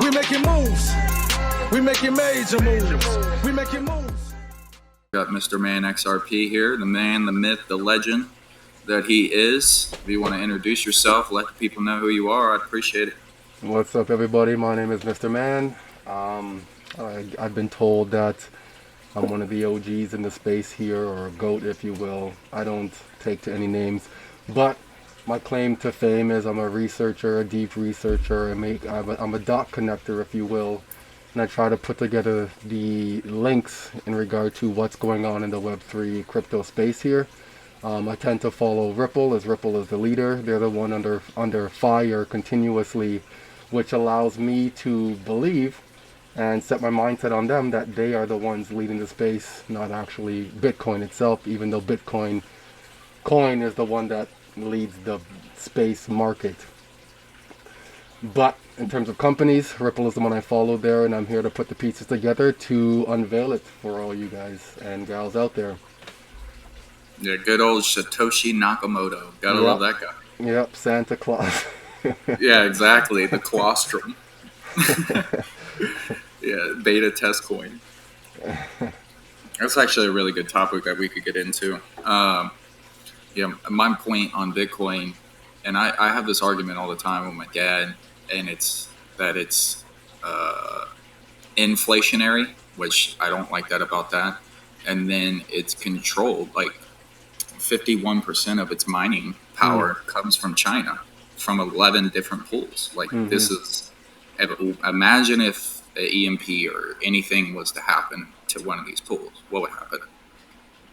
We making moves. We making major moves. We making moves. Got Mr. Man XRP here, the man, the myth, the legend that he is. If you want to introduce yourself, let the people know who you are, I'd appreciate it. What's up, everybody? My name is Mr. Man. I've been told that I'm one of the OGs in the space here, or a GOAT, if you will. I don't take to any names, but my claim to fame is I'm a researcher, a deep researcher. I'm a dot connector, if you will, and I try to put together the links in regard to what's going on in the Web3 crypto space here. I tend to follow Ripple, as Ripple is the leader. They're the one under fire continuously, which allows me to believe and set my mindset on them that they are the ones leading the space, not actually Bitcoin itself, even though Bitcoin coin is the one that leads the space market. But in terms of companies, Ripple is the one I follow there, and I'm here to put the pieces together to unveil it for all you guys and gals out there. Yeah, good old Satoshi Nakamoto. Gotta love that guy. Yep, Santa Claus. Yeah, exactly. The colostrum. Yeah, beta test coin. That's actually a really good topic that we could get into. Yeah, my point on Bitcoin, and I have this argument all the time with my dad, and it's that it's inflationary, which I don't like that about that. And then it's controlled, like 51% of its mining power comes from China, from 11 different pools. Like this is, imagine if an EMP or anything was to happen to one of these pools, what would happen?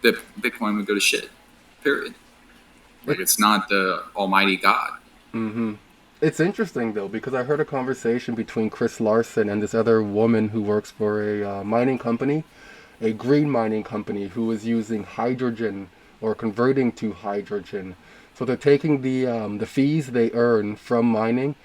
The Bitcoin would go to shit, period. Like, it's not the almighty God. It's interesting, though, because I heard a conversation between Chris Larson and this other woman who works for a mining company, a green mining company, who is using hydrogen or converting to hydrogen. So they're taking the fees they earn from mining,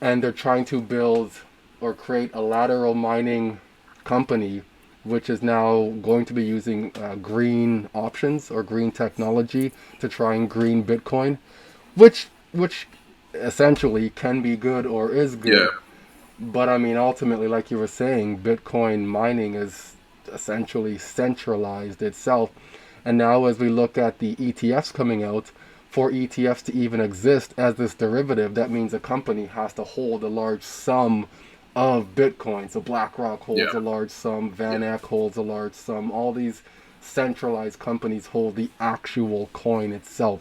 and they're trying to build or create a lateral mining company, which is now going to be using green options or green technology to try and green Bitcoin, which essentially can be good or is good. Yeah. But I mean, ultimately, like you were saying, Bitcoin mining is essentially centralized itself. And now as we look at the ETFs coming out, for ETFs to even exist as this derivative, that means a company has to hold a large sum of Bitcoin. So BlackRock holds a large sum, Van Eck holds a large sum. All these centralized companies hold the actual coin itself.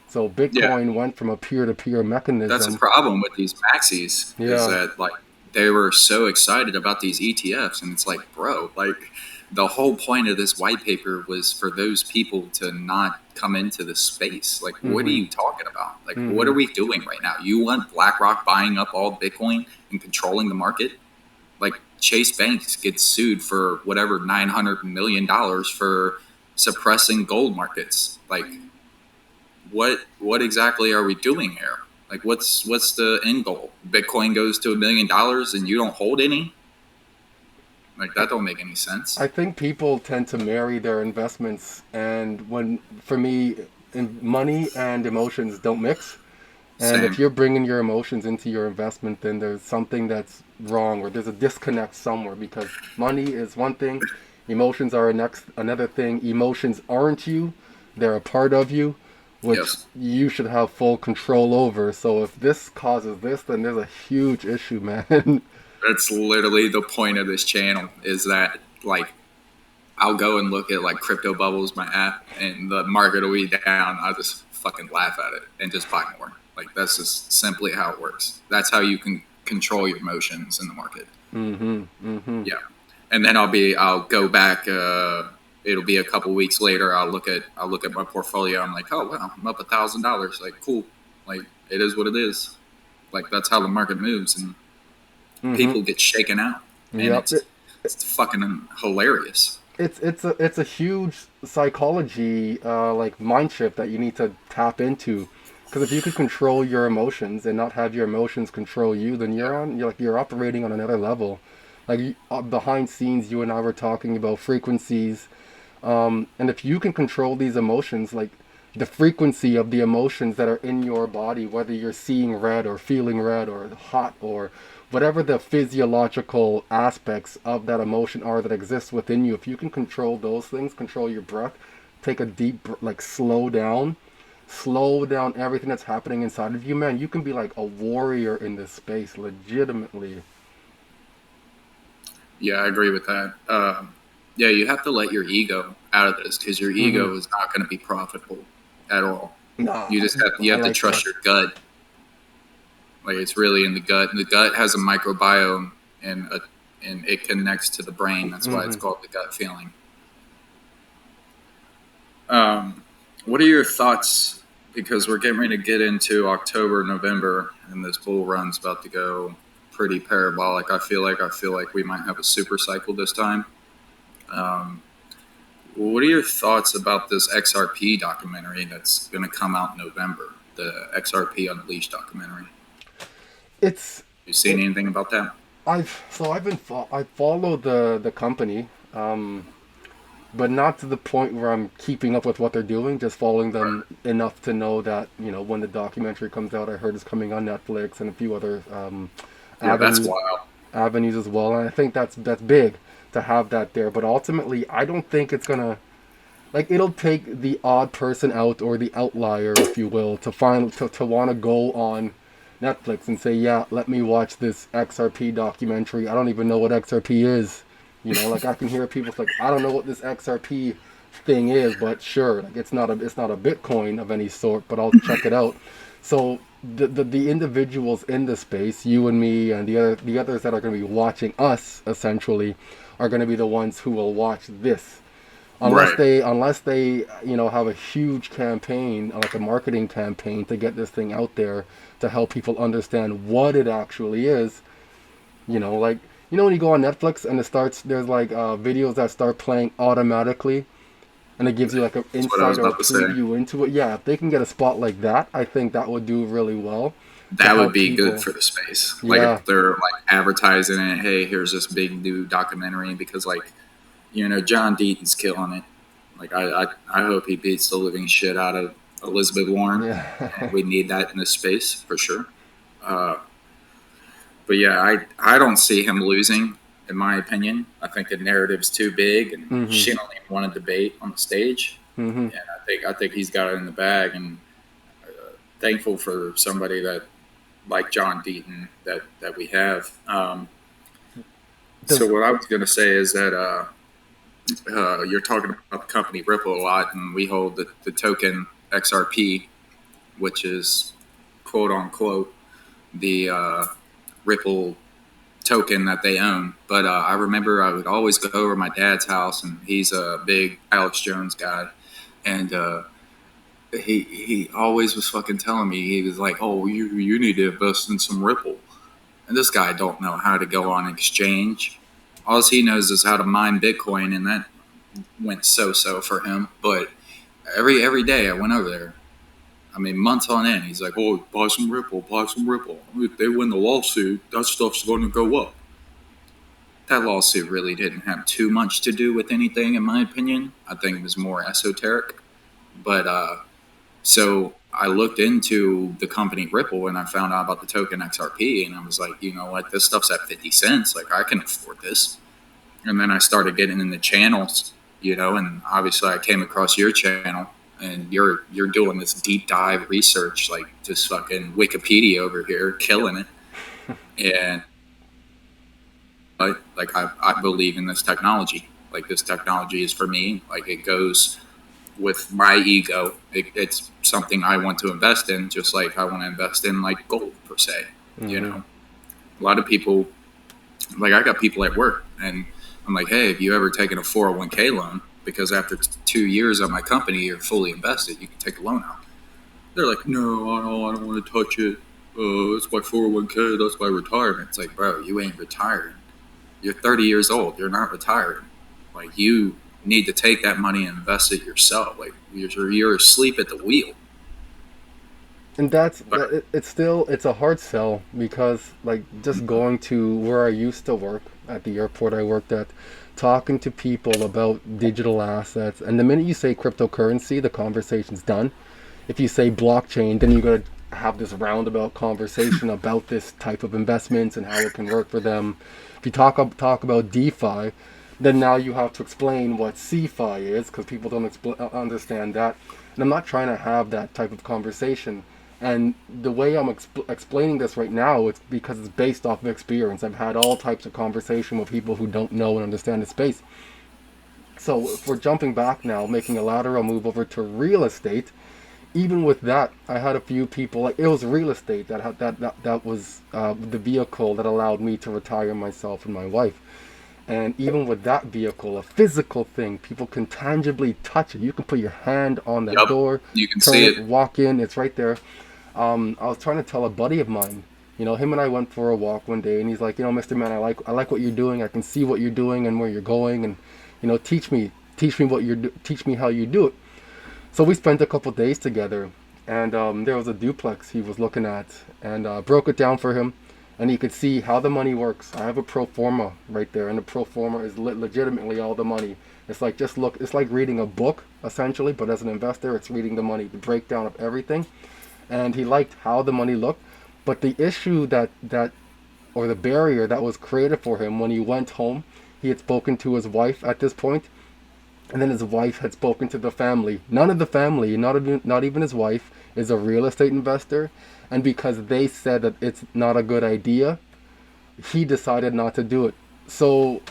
So Bitcoin went from a peer-to-peer mechanism. That's a problem with these maxis, is that, like, they were so excited about these ETFs, and it's like, bro, like, the whole point of this white paper was for those people to not come into the space. Like, what are you talking about? Like, what are we doing right now? You want BlackRock buying up all Bitcoin and controlling the market? Like, Chase Banks gets sued for whatever, $900 million for suppressing gold markets. Like, what exactly are we doing here? Like, what's the end goal? Bitcoin goes to $1 million and you don't hold any? Like, that don't make any sense. I think people tend to marry their investments, and for me, money and emotions don't mix. And if you're bringing your emotions into your investment, then there's something that's wrong, or there's a disconnect somewhere, because money is one thing, emotions are another thing. Emotions aren't you, they're a part of you, which you should have full control over. So if this causes this, then there's a huge issue, man. That's literally the point of this channel, is that, like, I'll go and look at, like, Crypto Bubbles, my app, and the market will be down. I'll just fucking laugh at it and just buy more. Like, that's just simply how it works. That's how you can control your emotions in the market. Yeah. And then I'll go back, it'll be a couple weeks later, I'll look at my portfolio. I'm like, oh, wow, I'm up $1,000. Like, cool. Like, it is what it is. Like, that's how the market moves, and people get shaken out, and it's fucking hilarious. It's a huge psychology like mind shift that you need to tap into, because if you could control your emotions and not have your emotions control you, then you're operating on another level. Like, behind scenes, you and I were talking about frequencies, and if you can control these emotions, like, the frequency of the emotions that are in your body, whether you're seeing red or feeling red or hot or whatever the physiological aspects of that emotion are that exist within you. If you can control those things, control your breath, take a deep, like slow down everything that's happening inside of you, man, you can be like a warrior in this space, legitimately. Yeah, I agree with that. Yeah, you have to let your ego out of this because your ego is not going to be profitable at all. Nah, You I have to like trust that. your gut. Like it's really in the gut. And the gut has a microbiome and it connects to the brain. That's why it's called the gut feeling. What are your thoughts? Because we're getting ready to get into October, November, and this bull run's about to go pretty parabolic. I feel like we might have a super cycle this time. Um, what are your thoughts about this XRP documentary that's going to come out in November? The XRP Unleashed documentary. It's You seen anything about that? I follow the company, but not to the point where I'm keeping up with what they're doing. Just following them enough to know that, when the documentary comes out, I heard it's coming on Netflix and a few other Yeah, that's avenues wild. avenues as well. And I think that's big to have that there. But ultimately, I don't think it's gonna, like, it'll take the odd person out, or the outlier, if you will, to want to go on Netflix and say, yeah, let me watch this XRP documentary. I don't even know what XRP is. Like, I can hear people like, I don't know what this XRP thing is, but sure, like, it's not a Bitcoin of any sort, but I'll check it out. So the individuals in the space, you and me and the others that are going to be watching us, essentially, are going to be the ones who will watch this. Unless Right. they have a huge campaign, like a marketing campaign, to get this thing out there to help people understand what it actually is. Like, when you go on Netflix and there's like videos that start playing automatically, and it gives you like an That's what I was insight or a about to say. preview into it. Yeah, if they can get a spot like that, I think that would do really well to That would help be good people. for the space. Like Yeah, if they're like advertising it, hey, here's this big new documentary because John Deaton's killing it. Like I hope he beats the living shit out of Elizabeth Warren. And yeah. we need that in this space for sure. Uh, but yeah, I don't see him losing. In my opinion, I think the narrative's too big, and Mhm. she don't even want to debate on the stage. Mhm. And I think he's got it in the bag, and thankful for somebody that like John Deaton that we have. So Does what I was going to say is that you're talking about the company Ripple a lot, and we hold the token XRP, which is quote unquote the Ripple token that they own. But I remember I would always go over to my dad's house, and he's a big Alex Jones guy, and he always was fucking telling me, he was like, "Oh, you need to invest in some Ripple." And this guy don't know how to go on exchange. All he knows is how to mine Bitcoin, and that went so for him. But every day I went over there. I mean, months on end, he's like, "Oh, buy some Ripple, buy some Ripple. If they win the lawsuit, that stuff's going to go up." That lawsuit really didn't have too much to do with anything, in my opinion. I think it was more esoteric. But so I looked into the company Ripple, and I found out about the token XRP, and I was like, you know what, this stuff's at 50 cents. Like, I can afford this. And then I started getting in the channels, and obviously I came across your channel, and you're doing this deep dive research, like just fucking Wikipedia over here, killing it. And I believe in this technology. Like, this technology is for me. Like, it goes with my ego. It's something I want to invest in, just like I want to invest in like gold per se. You Mhm. know, a lot of people, like, I got people at work, and I'm like, hey, have you ever taken a 401k loan? Because after 2 years of my company, you're fully invested. You can take a loan out. They're like, no, I don't want to touch it. It's my 401k. That's my retirement. It's like, bro, you ain't retired. You're 30 years old. You're not retired. Like, you need to take that money and invest it yourself. Like, you're asleep at the wheel. And But it's a hard sell, because, like, just going to where I used to work at the airport I worked at, talking to people about digital assets, and the minute you say cryptocurrency, the conversation's done. if you say blockchain, then you got to have this roundabout conversation about this type of investments and how it can work for them. If you talk about DeFi, then now you have to explain what CeFi is, because people don't understand that. And I'm not trying to have that type of conversation. And the way I'm explaining this right now, it's because it's based off of experience. I've had all types of conversation with people who don't know and understand the space. So if we're jumping back now, making a lateral move over to real estate, even with that, I had a few people, like, it was real estate that was the vehicle that allowed me to retire myself and my wife. And even with that vehicle, a physical thing, people can tangibly touch it. You can put your hand on that door, you can turn see it, walk in, it's right there. I was trying to tell a buddy of mine, him and I went for a walk one day, and he's like, Mr. Man, I like what you're doing. I can see what you're doing and where you're going, and teach me teach me how you do it. So we spent a couple days together, and there was a duplex he was looking at, and broke it down for him, and he could see how the money works. I have a pro forma right there, and the pro forma is legitimately all the money. It's like, it's like reading a book essentially, but as an investor, it's reading the money, the breakdown of everything. And he liked how the money looked, but the issue or the barrier that was created for him when he went home, he had spoken to his wife at this point, and then his wife had spoken to the family. None of the family, not even his wife, is a real estate investor, and because they said that it's not a good idea, he decided not to do it. So,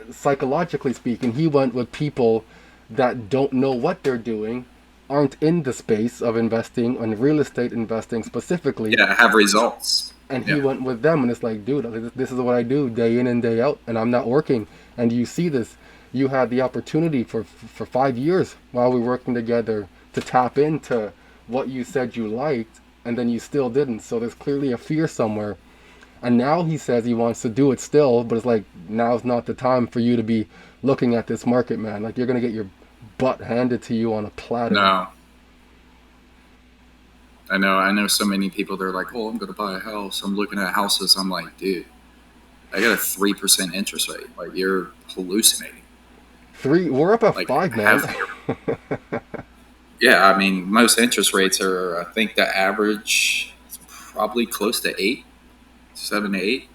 psychologically speaking, he went with people that don't know what they're doing, aren't in the space of investing, and real estate investing specifically. Yeah, have results. And he went with them, and it's like, dude, this is what I do day in and day out, and I'm not working. And you see this. You had the opportunity for 5 years while we were working together to tap into what you said you liked, and then you still didn't. So there's clearly a fear somewhere. And now he says he wants to do it still, but it's like, now's not the time for you to be looking at this market, man. Like, you're going to get your butt handed to you on a platter. No. I know so many people, they're like, oh, I'm going to buy a house. I'm looking at houses. I'm like, dude, I got a 3% interest rate. Like, you're hallucinating. 3? We're up at like 5, man. Yeah, I mean, most interest rates are, I think the average is probably close to 8, 7 to 8.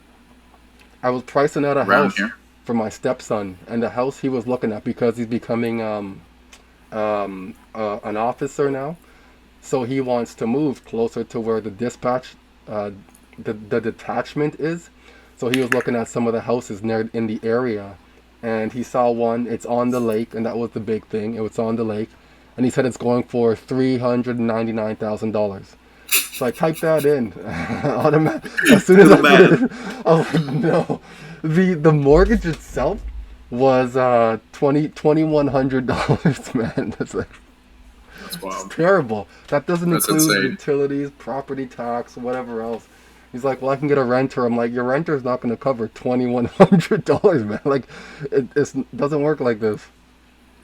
I was pricing out a around house here. for my stepson, and the house he was looking at, because he's becoming an officer now, so he wants to move closer to where the detachment is. So he was looking at some of the houses near in the area, and he saw one. It's on the lake, and that was the big thing. It was on the lake, and he said it's going for $399,000. So I typed that in. As soon as I put it in, I was like, no. The mortgage itself was $2,100, man. That's like, That's wild. it's terrible. That doesn't That's include insane. utilities, property tax, whatever else. He's like, well, I can get a renter. I'm like, your renter's not going to cover $2,100, man. Like, it doesn't work like this.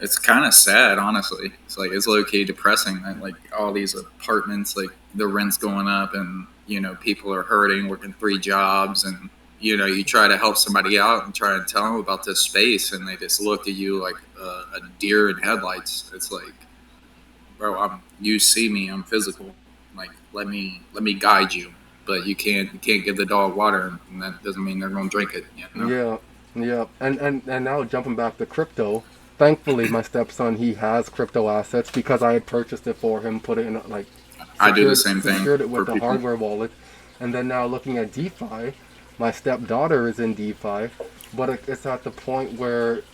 It's kind of sad, honestly. It's low-key depressing that, like, all these apartments, like, the rent's going up, and people are hurting, working 3 jobs, and you try to help somebody out and try and tell them about this space, and they just look at you like a deer in headlights. It's like, bro, you see me, I'm physical. Like, let me guide you, but you can't give the dog water, and that doesn't mean they're going to drink it. Yeah. And now jumping back to crypto. Thankfully, my stepson, he has crypto assets because I had purchased it for him, put it in I do the same thing. Secured it with the people. hardware wallet, and then now looking at DeFi, my stepdaughter is in DeFi, but it's at the point where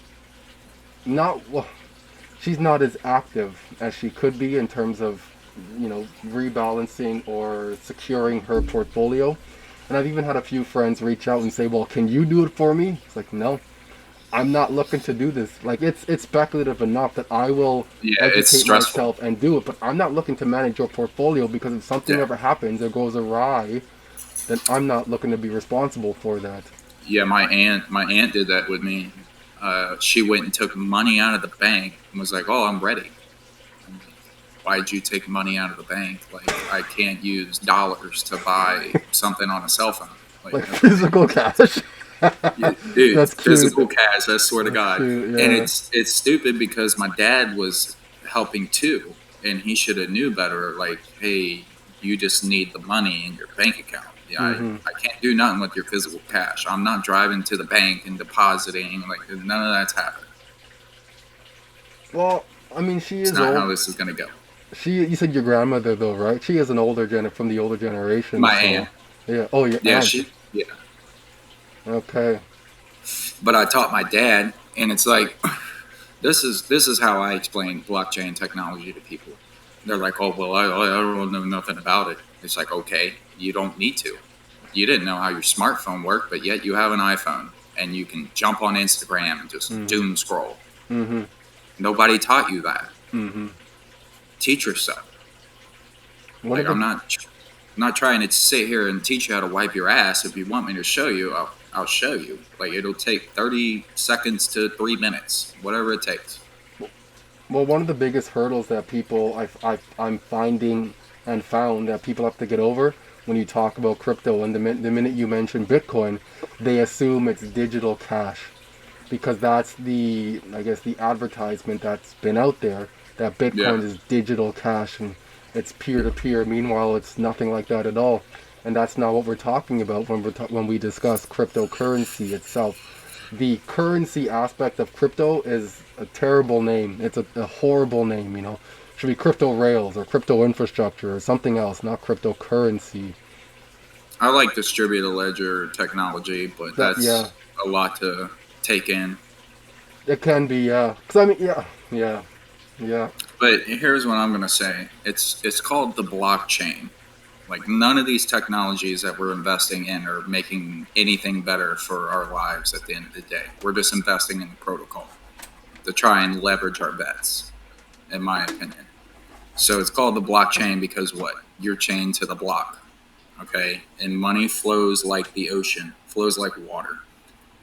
she's not as active as she could be in terms of rebalancing or securing her portfolio. And I've even had a few friends reach out and say, well, can you do it for me? It's like, no. I'm not looking to do this. Like, it's speculative enough that I will educate myself and do it, but I'm not looking to manage your portfolio, because if something ever happens or goes awry, then I'm not looking to be responsible for that. Yeah, my aunt did that with me. She went and took money out of the bank and was like, "Oh, I'm ready." I'm like, why'd you take money out of the bank? Like, I can't use dollars to buy something on a cell phone. Like physical cash. Dude, That's physical cute. cash, I swear to God. Cute, yeah. And it's stupid because my dad was helping too. and he should have knew better. Like, hey, you just need the money in your bank account. Yeah, I can't do nothing with your physical cash. I'm not driving to the bank and depositing. Like, none of that's happening. Well, I mean, she It's is not old. how this is going to go. You said your grandmother though, right? She is an from the older generation. My So, aunt. yeah. Oh, your Yeah, aunt. yeah. Okay. But I taught my dad, and it's like, this is how I explain blockchain technology to people. They're like, oh, well, I don't know nothing about it. It's like, okay, you don't need to. You didn't know how your smartphone worked, but yet you have an iPhone, and you can jump on Instagram and just doom scroll. Nobody taught you that. Teach yourself. Like, I'm not trying to sit here and teach you how to wipe your ass. If you want me to show you, I'll show you. Like, it'll take 30 seconds to 3 minutes, whatever it takes. Well, one of the biggest hurdles that I'm finding and found that people have to get over when you talk about crypto, and the minute you mention Bitcoin, they assume it's digital cash, because that's I guess the advertisement that's been out there, that Bitcoin is digital cash and it's peer-to-peer. Meanwhile, it's nothing like that at all. And that's not what we're talking about when we discuss cryptocurrency itself. The currency aspect of crypto is a terrible name. It's a horrible name, It should be crypto rails or crypto infrastructure or something else, not cryptocurrency. I like distributed ledger technology, but that's a lot to take in. It can be, yeah. 'Cause I mean, yeah. But here's what I'm going to say. It's called the blockchain. Like, none of these technologies that we're investing in are making anything better for our lives at the end of the day. We're just investing in the protocol to try and leverage our bets, in my opinion. So it's called the blockchain because what? You're chained to the block, okay? And money flows like the ocean, flows like water.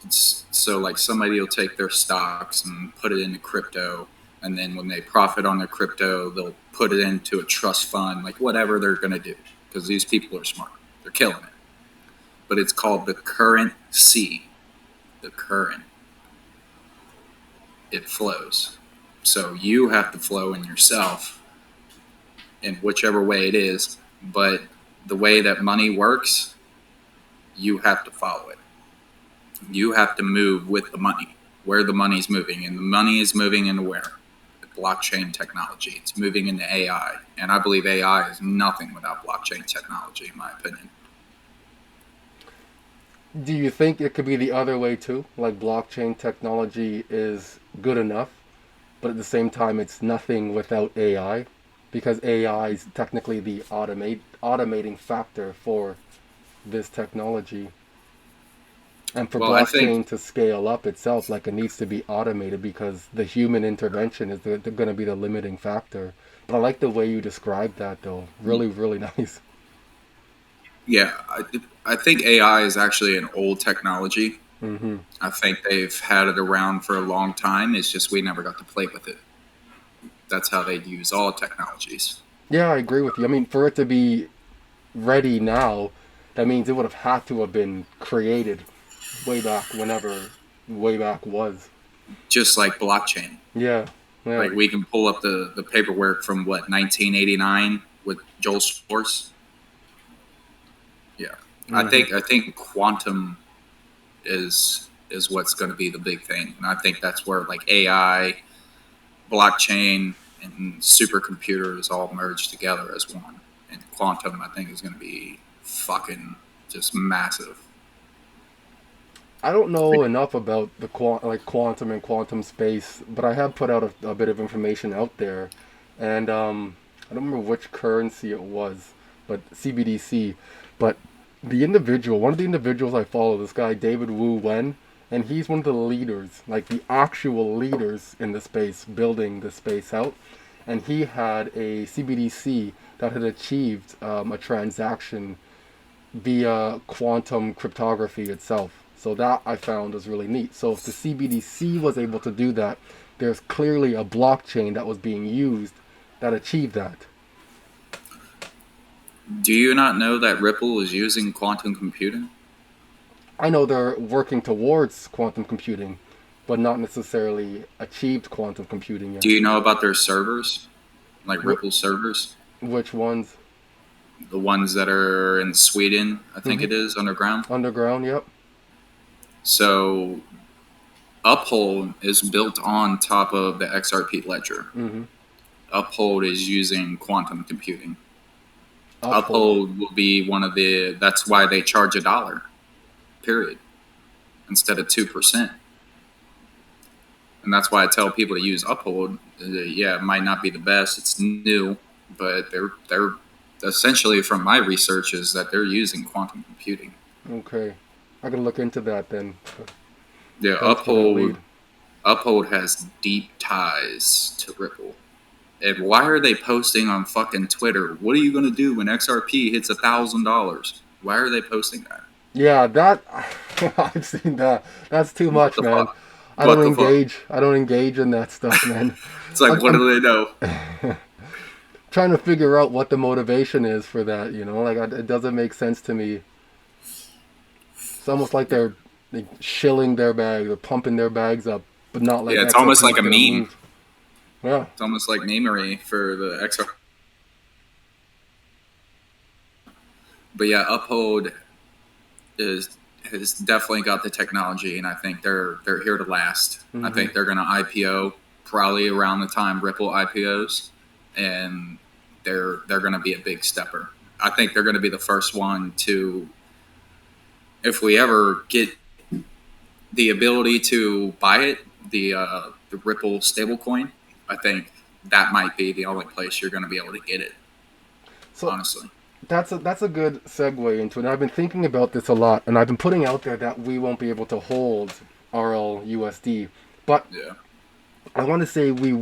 So, like, somebody will take their stocks and put it into crypto, and then when they profit on their crypto, they'll put it into a trust fund, like whatever they're going to do, because these people are smart. They're killing it. But it's called the currency. The current. It flows. So you have to flow in yourself in whichever way it is. But the way that money works, you have to follow it. You have to move with the money, where the money's moving. And the money is moving into where? Blockchain technology. It's moving into AI. And I believe AI is nothing without blockchain technology, in my opinion. Do you think it could be the other way too? Like, blockchain technology is good enough, but at the same time it's nothing without AI? Because AI is technically the automating factor for this technology. And for blockchain to scale up itself, like, it needs to be automated, because the human intervention is going to be the limiting factor. But I like the way you described that, though. Really, really nice. Yeah, I think AI is actually an old technology. I think they've had it around for a long time. It's just we never got to play with it. That's how they'd use all technologies. Yeah, I agree with you. I mean, for it to be ready now, that means it would have had to have been created way back was. Just like blockchain. Yeah. Like, we can pull up the paperwork from, 1989 with Joel Schwartz. Yeah. I think quantum is what's going to be the big thing. And I think that's where, like, AI, blockchain, and supercomputers all merge together as one. And quantum, I think, is going to be fucking just massive. I don't know enough about the quantum and quantum space, but I have put out a bit of information out there, and I don't remember which currency it was, but Cbdc. But one of the individuals I follow, this guy David Wu Wen, and he's one of the leaders, like the actual leaders in the space, building the space out, and he had a Cbdc that had achieved a transaction via quantum cryptography itself. So that I found was really neat. So if the Cbdc was able to do that, there's clearly a blockchain that was being used that achieved that. Do you not know that Ripple is using quantum computing? I know they're working towards quantum computing, but not necessarily achieved quantum computing yet. Do you know about their servers? like Ripple servers. Which ones? The ones that are in Sweden, I think it is, underground. Underground, yep. So Uphold is built on top of the XRP ledger. Mm-hmm. Uphold is using quantum computing. Uphold. Uphold will be one of the. That's why they charge $1, period, instead of 2%. And that's why I tell people to use Uphold. Yeah, it might not be the best. It's new, but they're essentially, from my research, is that they're using quantum computing. Okay, I can look into that then. Yeah, Uphold has deep ties to Ripple. And why are they posting on fucking Twitter? What are you going to do when XRP hits $1,000? Why are they posting that? Yeah, that I've seen that. That's too much, man. Fuck? I don't engage. I don't engage in that stuff, man. It's like, what do they know? Trying to figure out what the motivation is for that. Like it doesn't make sense to me. It's almost like they're shilling their bag, they're pumping their bags up, but not like. Yeah, it's almost like a meme. Move. Yeah, it's almost like memery for the XRP. But yeah, Uphold has definitely got the technology, and I think they're here to last. Mm-hmm. I think they're going to IPO probably around the time Ripple IPOs, and they're going to be a big stepper. I think they're going to be the first one to, if we ever get the ability to buy it, the Ripple stablecoin, I think that might be the only place you're going to be able to get it. So, honestly. That's a good segue into it. And I've been thinking about this a lot, and I've been putting out there that we won't be able to hold RL USD, but yeah. I want to say we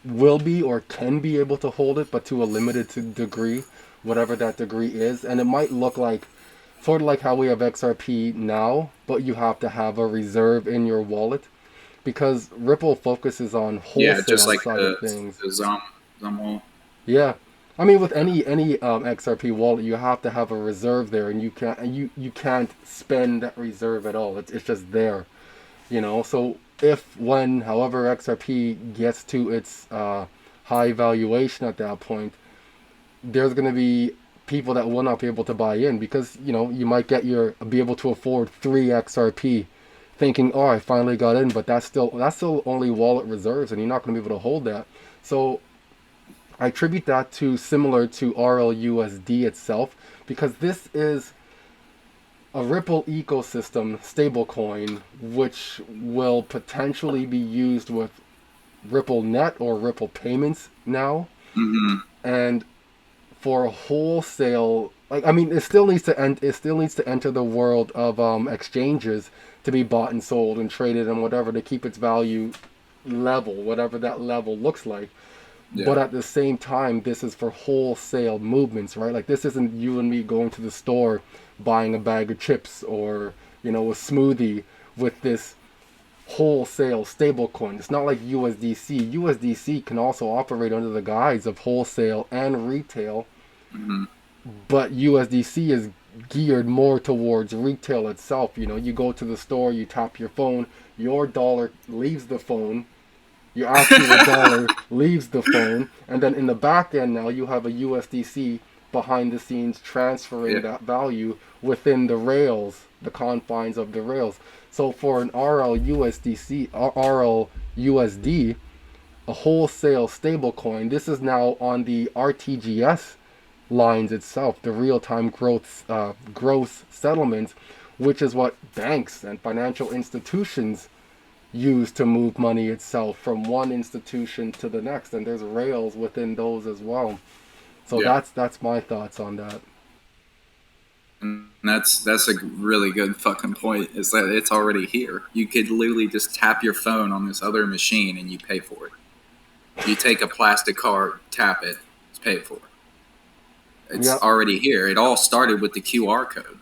will be or can be able to hold it, but to a limited degree, whatever that degree is, and it might look like sort of like how we have XRP now, but you have to have a reserve in your wallet because Ripple focuses on wholesale just like side of things. The Zom wallet. Yeah. I mean, with any XRP wallet, you have to have a reserve there, and you can't spend that reserve at all. It's just there, So however XRP gets to its high valuation at that point, there's going to be people that will not be able to buy in because you might be able to afford 3 XRP, thinking, oh, I finally got in, but that's still only wallet reserves, and you're not going to be able to hold that. So I attribute that to similar to RL USD itself, because this is a Ripple ecosystem stablecoin, which will potentially be used with Ripple Net or Ripple Payments now, and for wholesale, it still needs to enter the world of exchanges to be bought and sold and traded and whatever to keep its value level, whatever that level looks like. Yeah. But at the same time, this is for wholesale movements, right? Like, this isn't you and me going to the store, buying a bag of chips or, a smoothie with this wholesale stablecoin. It's not like USDC. USDC can also operate under the guise of wholesale and retail, but USDC is geared more towards retail itself. You go to the store, you tap your phone, your dollar leaves the phone, your actual dollar leaves the phone, and then in the back end now you have a USDC behind the scenes transferring that value within the rails, the confines of the rails. So for an RL USD, a wholesale stablecoin, this is now on the RTGS lines itself, the real-time gross settlements, which is what banks and financial institutions use to move money itself from one institution to the next, and there's rails within those as well. So that's my thoughts on that. And that's a really good fucking point, is that it's already here. You could literally just tap your phone on this other machine and you pay for it. You take a plastic card, tap it, it's paid for. It's already here. It all started with the QR code.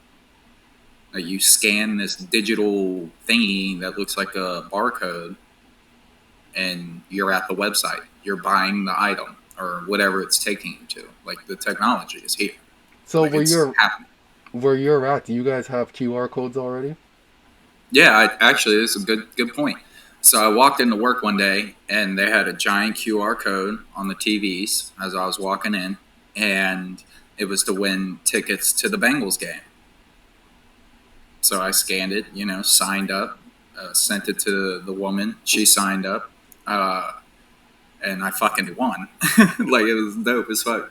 Like, you scan this digital thingy that looks like a barcode, and you're at the website. You're buying the item or whatever it's taking you to. Like, the technology is here. So where you're at, do you guys have QR codes already? Yeah, actually, it's a good point. So I walked into work one day, and they had a giant QR code on the TVs as I was walking in, and it was to win tickets to the Bengals game. So I scanned it, signed up, sent it to the woman. She signed up, and I fucking won. Like, it was dope as fuck.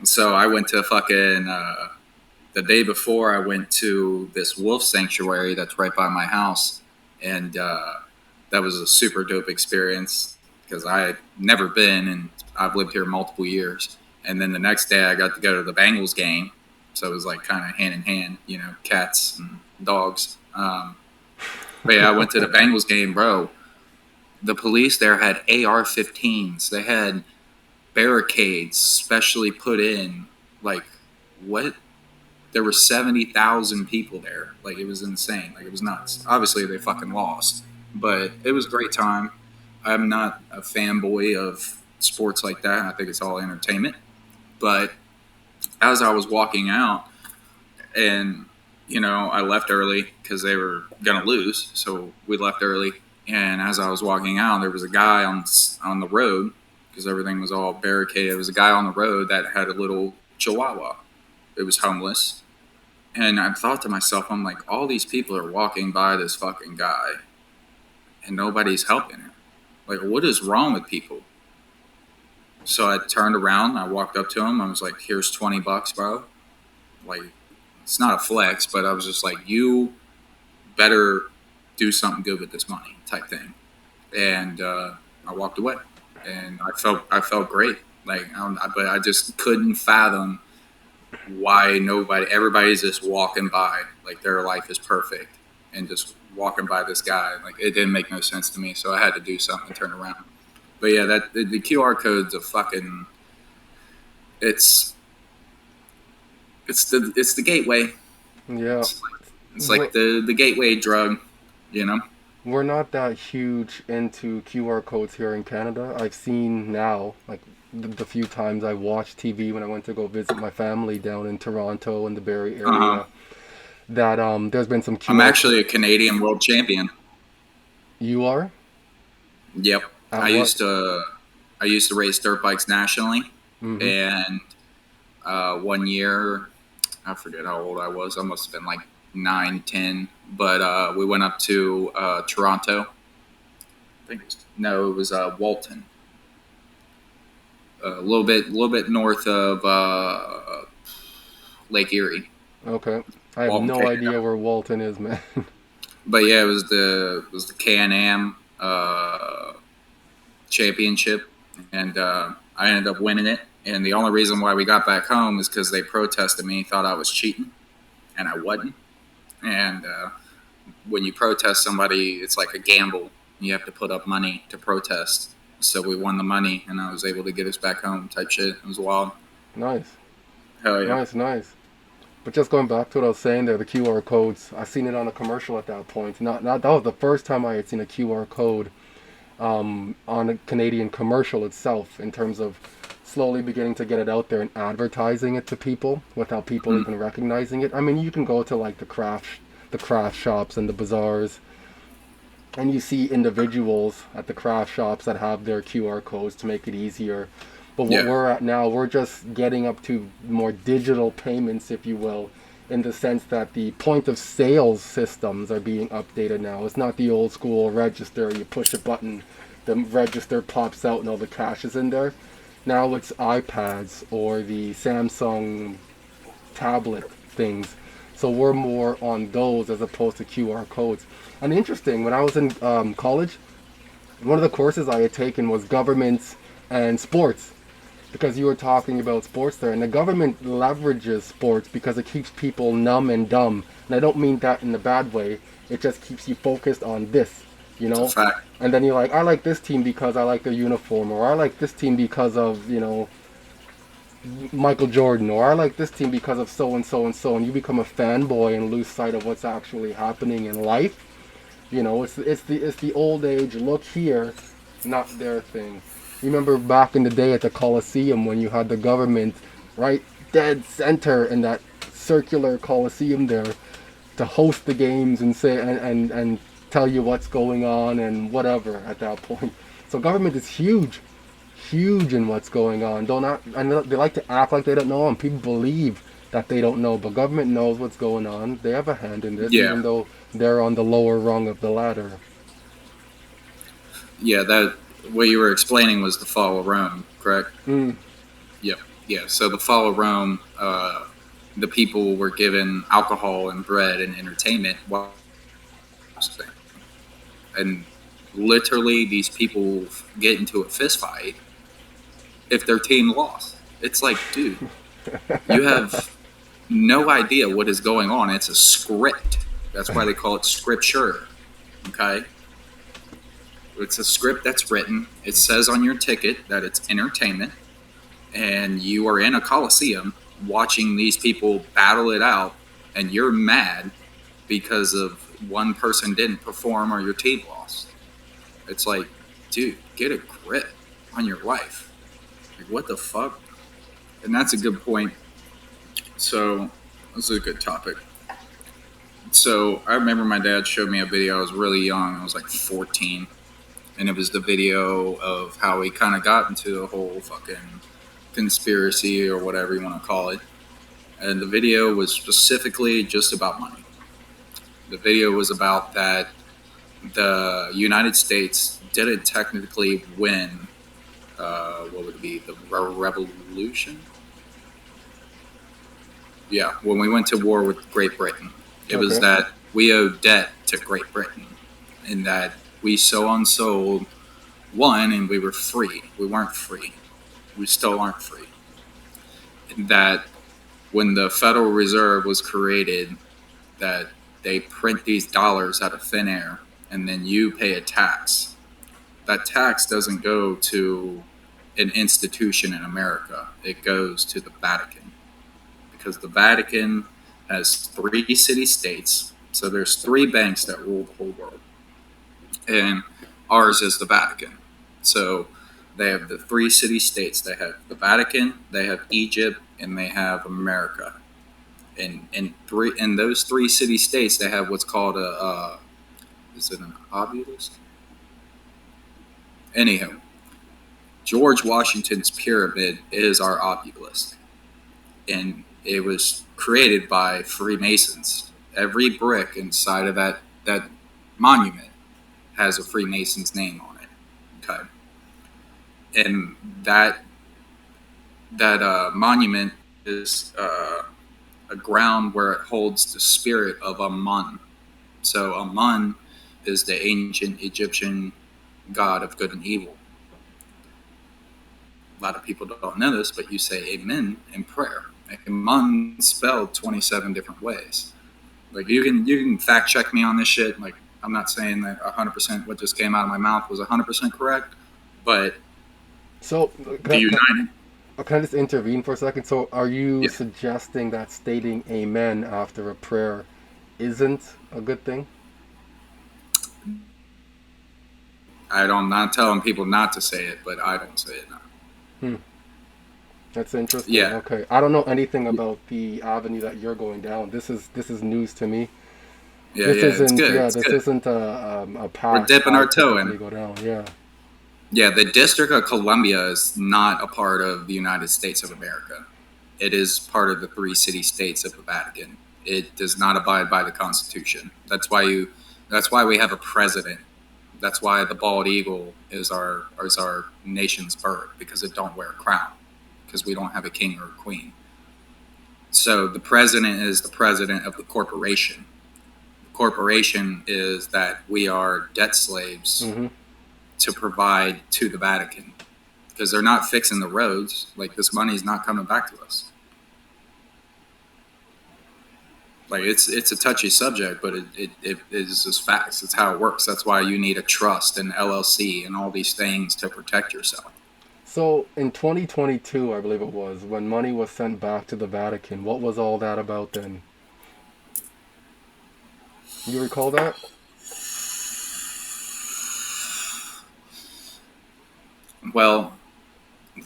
So I went to fucking the day before. I went to this wolf sanctuary that's right by my house, and that was a super dope experience because I had never been, and I've lived here multiple years. And then the next day, I got to go to the Bengals game, so it was like kind of hand in hand, cats and dogs. But yeah, I went to the Bengals game, bro. The police there had AR-15s. They had barricades specially put in. Like, what? There were 70,000 people there. Like, it was insane. Like, it was nuts. Obviously, they fucking lost, but it was a great time. I'm not a fanboy of sports like that. I think it's all entertainment. But as I was walking out, and I left early because they were gonna lose, so we left early. And as I was walking out, there was a guy on the road because everything was all barricaded. There was a guy on the road that had a little chihuahua. It was homeless. And I thought to myself, I'm like, all these people are walking by this fucking guy and nobody's helping him. Like, what is wrong with people? So I turned around, I walked up to him, I was like, here's $20, bro. Like, it's not a flex, but I was just like, you better do something good with this money type thing. And I walked away, and I felt great. Like, but I just couldn't fathom why everybody's just walking by like their life is perfect and just walking by this guy. Like, it didn't make no sense to me, so I had to do something and turn around. But yeah, that the QR code's a fucking it's the gateway. Yeah. It's like the gateway drug, We're not that huge into QR codes here in Canada. I've seen now, like the few times I watched TV when I went to go visit my family down in Toronto and the Barrie area, that there's been some QR. I'm actually a Canadian world champion. You are? Yep. I used to race dirt bikes nationally, and 1 year, I forget how old I was. I must have been like 9, 10. But we went up to Toronto. It was Walton. A little bit north of Lake Erie. Okay, I have no idea where Walton is, man. But yeah, it was the Can-Am championship, and I ended up winning it. And the only reason why we got back home is because they protested me, thought I was cheating, and I wasn't. And when you protest somebody, it's like a gamble. You have to put up money to protest. So we won the money, and I was able to get us back home type shit. It was wild. Nice. Hell yeah. Nice. But just going back to what I was saying there, the QR codes, I seen it on a commercial at that point. Not that was the first time I had seen a QR code on a Canadian commercial itself, in terms of slowly beginning to get it out there and advertising it to people without people even recognizing it. I mean, you can go to like the craft shops and the bazaars, and you see individuals at the craft shops that have their QR codes to make it easier. But what we're at now, we're just getting up to more digital payments, if you will, in the sense that the point of sales systems are being updated now. It's not the old school register. You push a button, the register pops out and all the cash is in there. Now it's iPads or the Samsung tablet things. So we're more on those as opposed to QR codes. And interesting, when I was in college, one of the courses I had taken was government and sports, because you were talking about sports there. And the government leverages sports because it keeps people numb and dumb. And I don't mean that in a bad way. It just keeps you focused on this, And then you're like, I like this team because I like their uniform, or I like this team because of, Michael Jordan, or I like this team because of so and so and so, and you become a fanboy and lose sight of what's actually happening in life. It's the old age look here, not their thing. You remember back in the day at the Coliseum when you had the government right dead center in that circular Coliseum there to host the games and say and tell you what's going on and whatever at that point. So government is huge, huge in what's going on. Don't not, I know they like to act like they don't know, and people believe that they don't know, but government knows what's going on. They have a hand in this, Yeah. even though they're on the lower rung of the ladder. Yeah, that what you were explaining was the fall of Rome, correct? Mm. Yep. Yeah. So the fall of Rome, the people were given alcohol and bread and entertainment while and literally these people get into a fist fight if their team lost. It's like, dude, you have no idea what is going on. It's a script. That's why they call it scripture. Okay? It's a script that's written. It says on your ticket that it's entertainment, and you are in a coliseum watching these people battle it out, and you're mad because of one person didn't perform or your team lost. It's like, dude, get a grip on your life. Like, what the fuck? And that's a good point. So, this is a good topic. So, I remember my dad showed me a video. I was really young. I was like 14. And it was the video of how he kind of got into the whole fucking conspiracy or whatever you want to call it. And the video was specifically just about money. The video was about that the United States didn't technically win, what would it be, the revolution? Yeah, when we went to war with Great Britain. It was that we owed debt to Great Britain, and that we so and so won and we were free. We weren't free. We still aren't free. And that when the Federal Reserve was created, that they print these dollars out of thin air, and then you pay a tax. That tax doesn't go to an institution in America. It goes to the Vatican. Because the Vatican has 3 city-states. So there's 3 banks that rule the whole world. And ours is the Vatican. So they have the 3 city-states. They have the Vatican, they have Egypt, and they have America. And in those 3 city-states, they have what's called is it an obelisk? Anyhow, George Washington's pyramid is our obelisk. And it was created by Freemasons. Every brick inside of that monument has a Freemason's name on it. Okay. And that monument is a ground where it holds the spirit of Amun. So Amun is the ancient Egyptian god of good and evil. A lot of people don't know this, but you say amen in prayer. Amun spelled 27 different ways. Like, you can fact check me on this shit. Like, I'm not saying that 100% what just came out of my mouth was 100% correct, but so the United. Can I just intervene for a second? So are you suggesting that stating amen after a prayer isn't a good thing? I'm not telling people not to say it, but I don't say it now. That's interesting. Yeah. Okay. I don't know anything about the avenue that you're going down. This is news to me. Yeah, this isn't, it's good. Yeah, it's this good. isn't a path. We're dipping our toe in. Go down. Yeah. Yeah, the District of Columbia is not a part of the United States of America. It is part of the 3 city-states of the Vatican. It does not abide by the Constitution. That's why we have a president. That's why the bald eagle is our nation's bird, because it don't wear a crown, because we don't have a king or a queen. So the president is the president of the corporation. The corporation is that we are debt slaves to provide to the Vatican, because they're not fixing the roads. Like, this money's not coming back to us. Like, it's a touchy subject, but it is just facts. It's how it works. That's why you need a trust and LLC and all these things to protect yourself. So in 2022, I believe it was, when money was sent back to the Vatican, what was all that about then? You recall that? Well,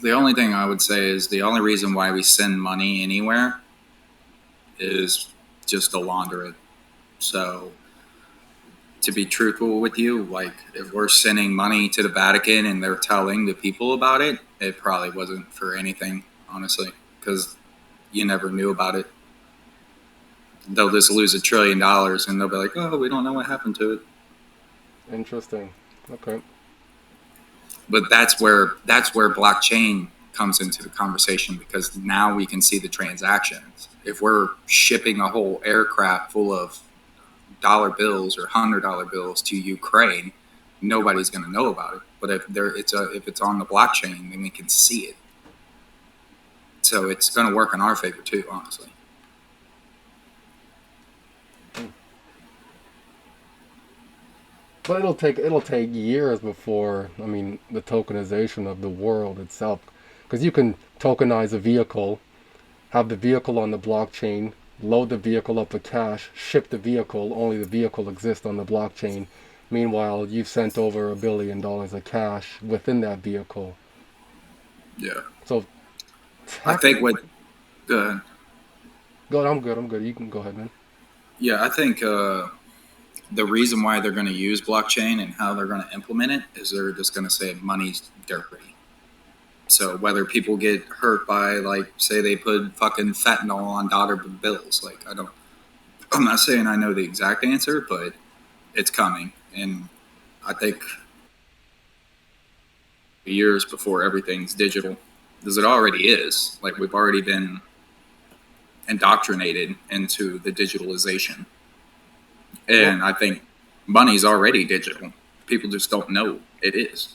the only thing I would say is the only reason why we send money anywhere is just to launder it. So to be truthful with you, like if we're sending money to the Vatican and they're telling the people about it, it probably wasn't for anything, honestly, because you never knew about it. They'll just lose $1 trillion and they'll be like, oh, we don't know what happened to it. Interesting. Okay. But that's where blockchain comes into the conversation, because now we can see the transactions. If we're shipping a whole aircraft full of dollar bills or $100 bills to Ukraine, nobody's going to know about it. But if it's on the blockchain, then we can see it. So it's going to work in our favor too, honestly. But it'll take years before, I mean, the tokenization of the world itself, because you can tokenize a vehicle, have the vehicle on the blockchain, load the vehicle up with cash, ship the vehicle, only the vehicle exists on the blockchain. Meanwhile, you've sent over $1 billion of cash within that vehicle. Yeah. So I think what go ahead. Go ahead, I'm good. You can go ahead, man. Yeah, I think the reason why they're going to use blockchain and how they're going to implement it is they're just going to say money's dirty. So whether people get hurt by, like, say they put fucking fentanyl on dollar bills, like, I'm not saying I know the exact answer, but it's coming. And I think years before everything's digital, because it already is. Like, we've already been indoctrinated into the digitalization. And I think money's already digital. People just don't know it is.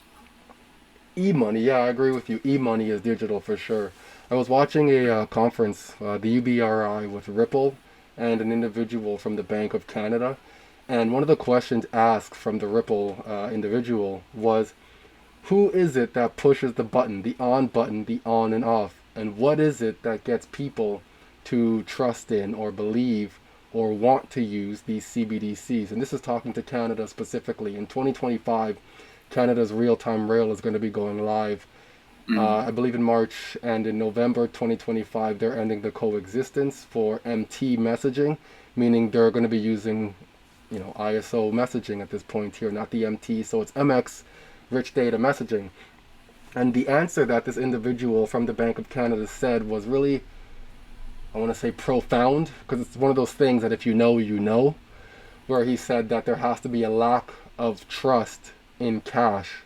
E-money, yeah, I agree with you. E-money is digital for sure. I was watching a conference, the UBRI, with Ripple and an individual from the Bank of Canada. And one of the questions asked from the Ripple individual was, who is it that pushes the button, the on and off? And what is it that gets people to trust in or believe or want to use these Cbdcs? And this is talking to Canada specifically. In 2025, Canada's real-time rail is going to be going live, I believe in March, and in November 2025, they're ending the coexistence for MT messaging, meaning they're going to be using, ISO messaging at this point here, not the MT, so it's MX, rich data messaging. And the answer that this individual from the Bank of Canada said was really, I want to say, profound, because it's one of those things that if you know, you know, where he said that there has to be a lack of trust in cash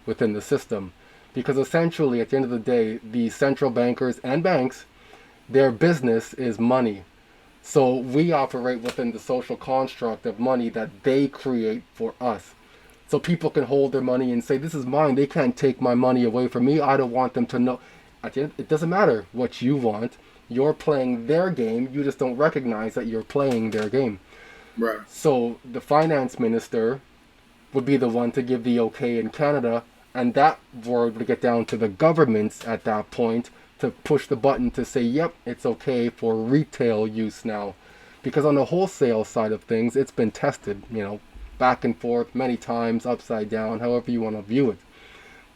within the system, because essentially at the end of the day, the central bankers and banks, their business is money. So we operate within the social construct of money that they create for us. So people can hold their money and say, this is mine, they can't take my money away from me, I don't want them to know. At the end, it doesn't matter what you want, you're playing their game, you just don't recognize that you're playing their game. Right. So the finance minister would be the one to give the okay in Canada, and that word would get down to the governments at that point to push the button to say, yep, it's okay for retail use now. Because on the wholesale side of things, it's been tested, back and forth many times, upside down, however you want to view it.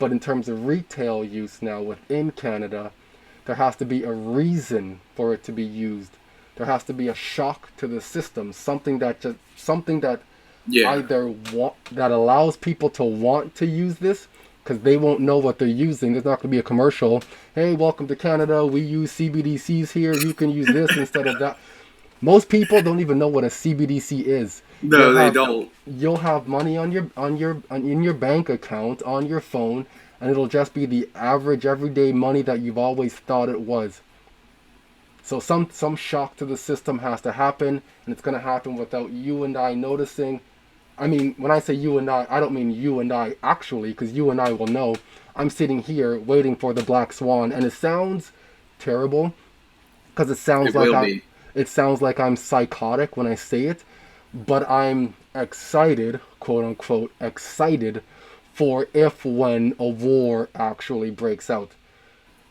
But in terms of retail use now within Canada, there has to be a reason for it to be used. There has to be a shock to the system, something that either that allows people to want to use this, because they won't know what they're using. There's not going to be a commercial. Hey, welcome to Canada. We use CBDCs here. You can use this instead of that. Most people don't even know what a CBDC is. No, they don't. You'll have money in your bank account on your phone, and it'll just be the average everyday money that you've always thought it was. So some shock to the system has to happen, and it's going to happen without you and I noticing. I mean, when I say you and I don't mean you and I actually, because you and I will know. I'm sitting here waiting for the black swan, and it sounds terrible, because it sounds like I'm psychotic when I say it, but I'm excited, quote unquote, excited for when a war actually breaks out.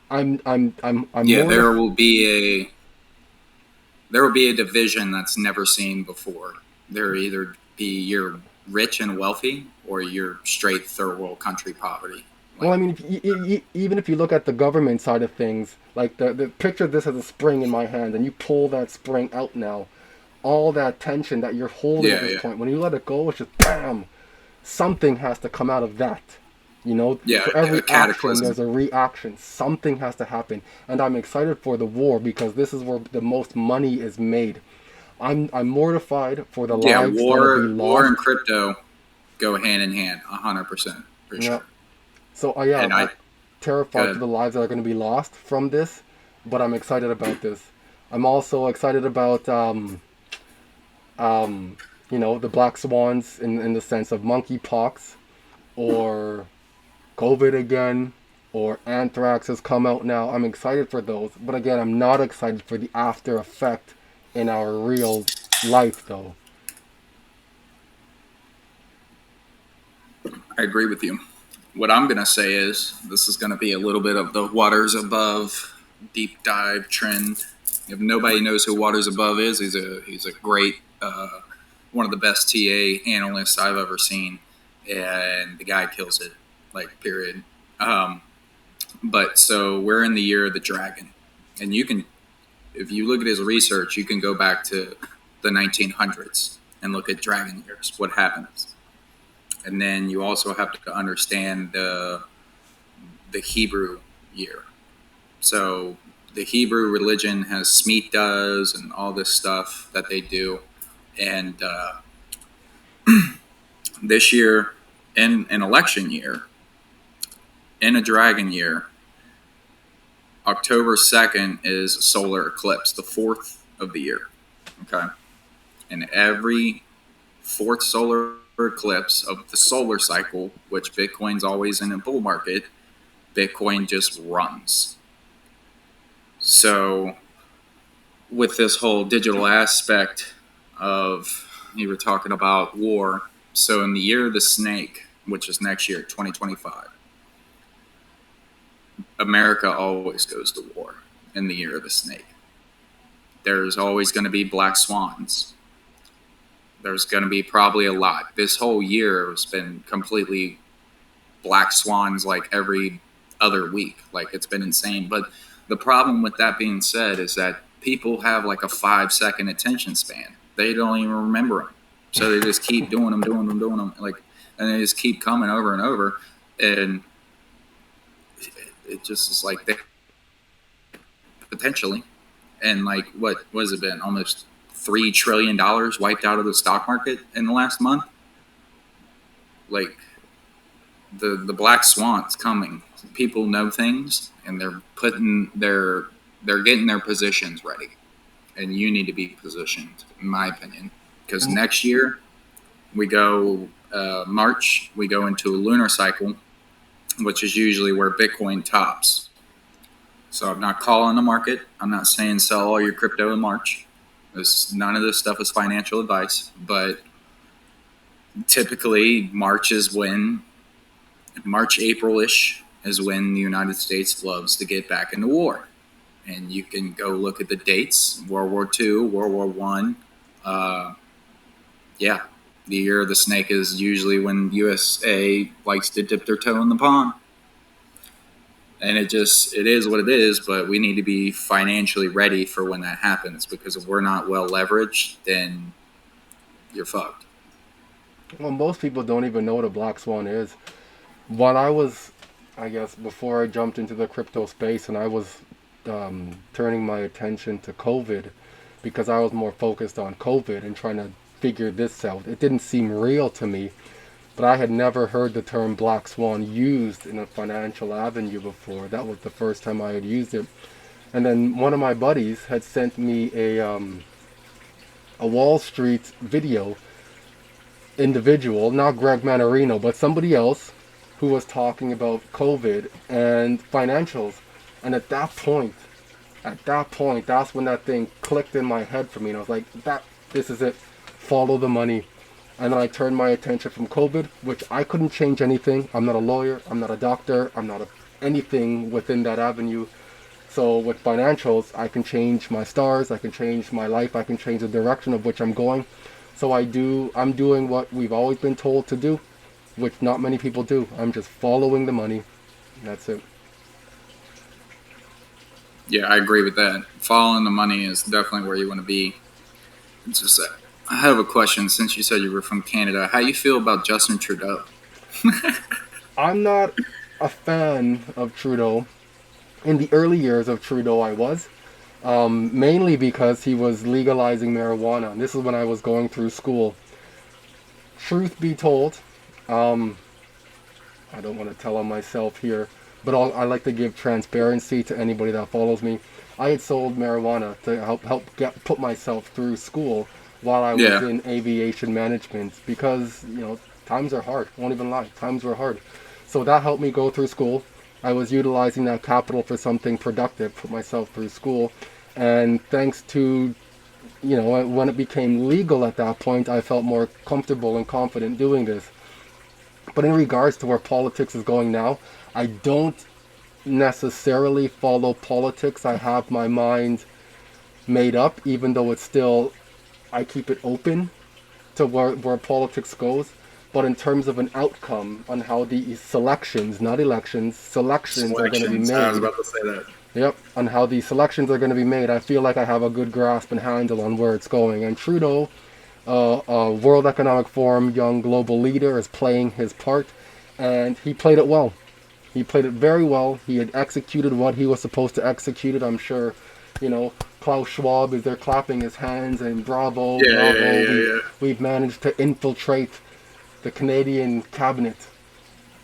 I'm yeah, there will be a division that's never seen before. There will either be you're rich and wealthy, or you're straight third world country poverty. Well, I mean, even if you look at the government side of things, like the picture of this as a spring in my hand, and you pull that spring out now, all that tension that you're holding at this point, when you let it go, it's just bam, something has to come out of that. You know, Yeah, for a every action, cataclysm. there's a reaction. Something has to happen, and I'm excited for the war because this is where the most money is made. I'm mortified for the Yeah, lives that'll be war lost. and crypto go hand in hand, 100% for Yeah. sure. So yeah, And I'm I terrified for good. the lives that are going to be lost from this, but I'm excited about this. I'm also excited about you know, the black swans in the sense of monkeypox or COVID again or anthrax has come out now. I'm excited for those, but again, I'm not excited for the after effect in our real life though. I agree with you. What I'm gonna say is this is gonna be a little bit of the waters above deep dive trend. If nobody knows who Waters Above is, he's a great one of the best TA analysts I've ever seen, and the guy kills it. Like period. Um, but so we're in the year of the dragon, and you can, if you look at his research, you can go back to the 1900s and look at dragon years. What happens? And then you also have to understand the Hebrew year. So the Hebrew religion has Shemitahs and all this stuff that they do, and this year, in an election year, in a dragon year, October 2nd is a solar eclipse, the fourth of the year. Okay, and every fourth solar eclipse of the solar cycle, which Bitcoin's always in a bull market, Bitcoin just runs. So, with this whole digital aspect of, you were talking about war. So, in the year of the snake, which is next year, 2025, America always goes to war in the year of the snake. There's always going to be black swans. There's going to be probably a lot. This whole year has been completely black swans like every other week. Like it's been insane. But the problem with that being said is that people have like a 5 second attention span. They don't even remember them. So they just keep doing them, doing them, doing them. Like, and they just keep coming over and over. And it just is like they potentially. And like, what has it been? Almost $3 trillion wiped out of the stock market in the last month. Like, the black swan's coming. People know things, and they're getting their positions ready, and you need to be positioned, in my opinion, because next year we go March, we go into a lunar cycle, which is usually where Bitcoin tops. So I'm not calling the market. I'm not saying sell all your crypto in March. None of this stuff is financial advice, but typically March, April-ish is when the United States loves to get back into war. And you can go look at the dates, World War II, World War One. Yeah, the year of the snake is usually when USA likes to dip their toe in the pond. And it is what it is, but we need to be financially ready for when that happens, because if we're not well leveraged, then you're fucked. Well, most people don't even know what a black swan is. When I was, I guess, before I jumped into the crypto space and I was turning my attention to COVID because I was more focused on COVID and trying to figure this out. It didn't seem real to me, but I had never heard the term black swan used in a financial avenue before. That was the first time I had used it. And then one of my buddies had sent me a Wall Street video individual, not Greg Manarino, but somebody else who was talking about COVID and financials. And at that point, that's when that thing clicked in my head for me. And I was like, this is it. Follow the money. And then I turned my attention from COVID, which I couldn't change anything. I'm not a lawyer. I'm not a doctor. I'm not anything within that avenue. So with financials, I can change my stars. I can change my life. I can change the direction of which I'm going. So I'm doing what we've always been told to do, which not many people do. I'm just following the money. That's it. Yeah, I agree with that. Following the money is definitely where you want to be. It's just that I have a question. Since you said you were from Canada, how you feel about Justin Trudeau? I'm not a fan of Trudeau. In the early years of Trudeau, I was. Mainly because he was legalizing marijuana. And this is when I was going through school. Truth be told, um, I don't want to tell on myself here, but I like to give transparency to anybody that follows me. I had sold marijuana to put myself through school while I was Yeah, in aviation management because times are hard. Won't even lie, times were hard. So that helped me go through school. I was utilizing that capital for something productive, put myself through school, and thanks to when it became legal at that point, I felt more comfortable and confident doing this. But in regards to where politics is going now, I don't necessarily follow politics. I have my mind made up, even though it's still, I keep it open to where politics goes. But in terms of an outcome on how the selections, not elections, selections are going to be selections. I was made, about to say that. yep, on how the selections are going to be made, I feel like I have a good grasp and handle on where it's going. And Trudeau, World Economic Forum young global leader, is playing his part, and he played it well. He played it very well. He had executed what he was supposed to execute it. I'm sure, Klaus Schwab is there clapping his hands and bravo, Yeah, yeah, bravo. yeah, We've yeah. we've managed to infiltrate the Canadian cabinet,